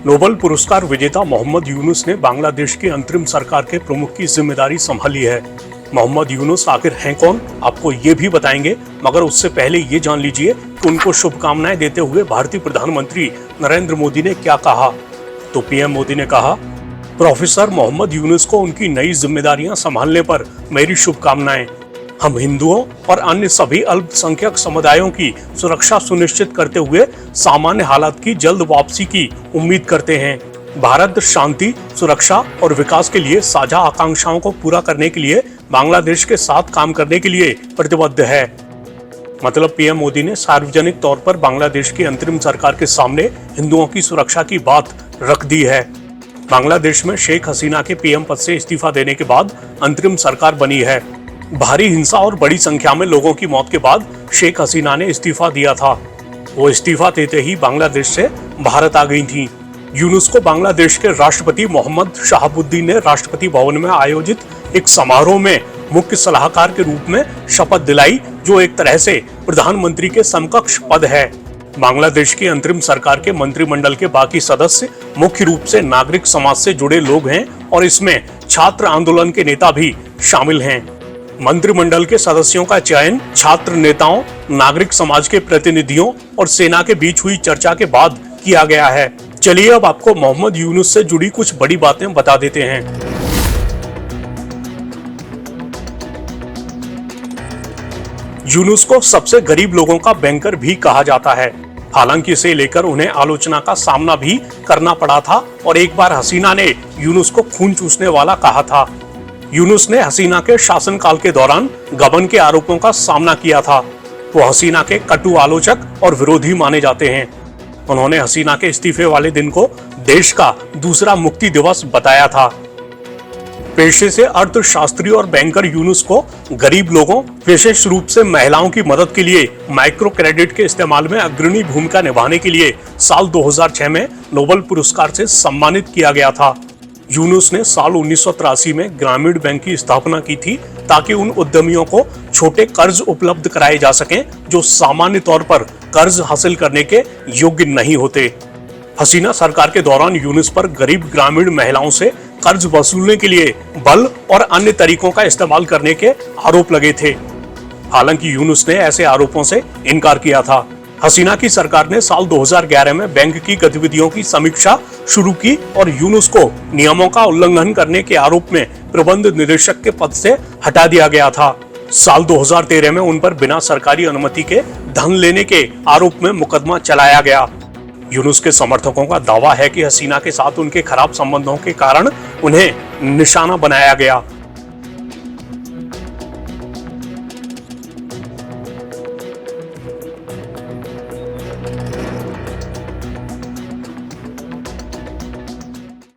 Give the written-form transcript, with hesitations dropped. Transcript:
Nobel पुरस्कार विजेता मोहम्मद यूनुस ने बांग्लादेश की अंतरिम सरकार के प्रमुख की जिम्मेदारी संभाली है। मोहम्मद यूनुस आखिर हैं कौन, आपको ये भी बताएंगे, मगर उससे पहले ये जान लीजिए कि उनको शुभकामनाएं देते हुए भारतीय प्रधानमंत्री नरेंद्र मोदी ने क्या कहा। तो पीएम मोदी ने कहा, प्रोफेसर मोहम्मद यूनुस को उनकी नई जिम्मेदारियां संभालने पर मेरी शुभकामनाएं। हम हिंदुओं और अन्य सभी अल्पसंख्यक समुदायों की सुरक्षा सुनिश्चित करते हुए सामान्य हालात की जल्द वापसी की उम्मीद करते हैं। भारत शांति, सुरक्षा और विकास के लिए साझा आकांक्षाओं को पूरा करने के लिए बांग्लादेश के साथ काम करने के लिए प्रतिबद्ध है। मतलब पीएम मोदी ने सार्वजनिक तौर पर बांग्लादेश की अंतरिम सरकार के सामने हिंदुओं की सुरक्षा की बात रख दी है। बांग्लादेश में शेख हसीना के पीएम पद से इस्तीफा देने के बाद अंतरिम सरकार बनी है। भारी हिंसा और बड़ी संख्या में लोगों की मौत के बाद शेख हसीना ने इस्तीफा दिया था। वो इस्तीफा देते ही बांग्लादेश से भारत आ गई थी। यूनुस को बांग्लादेश के राष्ट्रपति मोहम्मद शहाबुद्दीन ने राष्ट्रपति भवन में आयोजित एक समारोह में मुख्य सलाहकार के रूप में शपथ दिलाई, जो एक तरह से प्रधानमंत्री के समकक्ष पद है। बांग्लादेश की अंतरिम सरकार के मंत्रिमंडल के बाकी सदस्य मुख्य रूप से नागरिक समाज से जुड़े लोग हैं और इसमें छात्र आंदोलन के नेता भी शामिल हैं। मंत्रिमंडल के सदस्यों का चयन छात्र नेताओं, नागरिक समाज के प्रतिनिधियों और सेना के बीच हुई चर्चा के बाद किया गया है। चलिए अब आपको मोहम्मद यूनुस से जुड़ी कुछ बड़ी बातें बता देते हैं। यूनुस को सबसे गरीब लोगों का बैंकर भी कहा जाता है। हालांकि इसे लेकर उन्हें आलोचना का सामना भी करना पड़ा था और एक बार हसीना ने यूनुस को खून चूसने वाला कहा था। यूनुस ने हसीना के शासनकाल के दौरान गबन के आरोपों का सामना किया था। वो हसीना के कटु आलोचक और विरोधी माने जाते हैं। उन्होंने हसीना के इस्तीफे वाले दिन को देश का दूसरा मुक्ति दिवस बताया था। पेशे से अर्थशास्त्री और बैंकर यूनुस को गरीब लोगों, विशेष रूप से महिलाओं की मदद के लिए माइक्रो क्रेडिट के इस्तेमाल में अग्रणी भूमिका निभाने के लिए साल 2006 में नोबेल पुरस्कार से सम्मानित किया गया था। यूनुस ने साल 1983 में ग्रामीण बैंक की स्थापना की थी ताकि उन उद्यमियों को छोटे कर्ज उपलब्ध कराए जा सकें जो सामान्य तौर पर कर्ज हासिल करने के योग्य नहीं होते। हसीना सरकार के दौरान यूनुस पर गरीब ग्रामीण महिलाओं से कर्ज वसूलने के लिए बल और अन्य तरीकों का इस्तेमाल करने के आरोप लगे थे। हालांकि यूनुस ने ऐसे आरोपों से इनकार किया था। हसीना की सरकार ने साल 2011 में बैंक की गतिविधियों की समीक्षा शुरू की और यूनुस को नियमों का उल्लंघन करने के आरोप में प्रबंध निदेशक के पद से हटा दिया गया था। साल 2013 में उन पर बिना सरकारी अनुमति के धन लेने के आरोप में मुकदमा चलाया गया। यूनुस के समर्थकों का दावा है कि हसीना के साथ उनके खराब संबंधों के कारण उन्हें निशाना बनाया गया।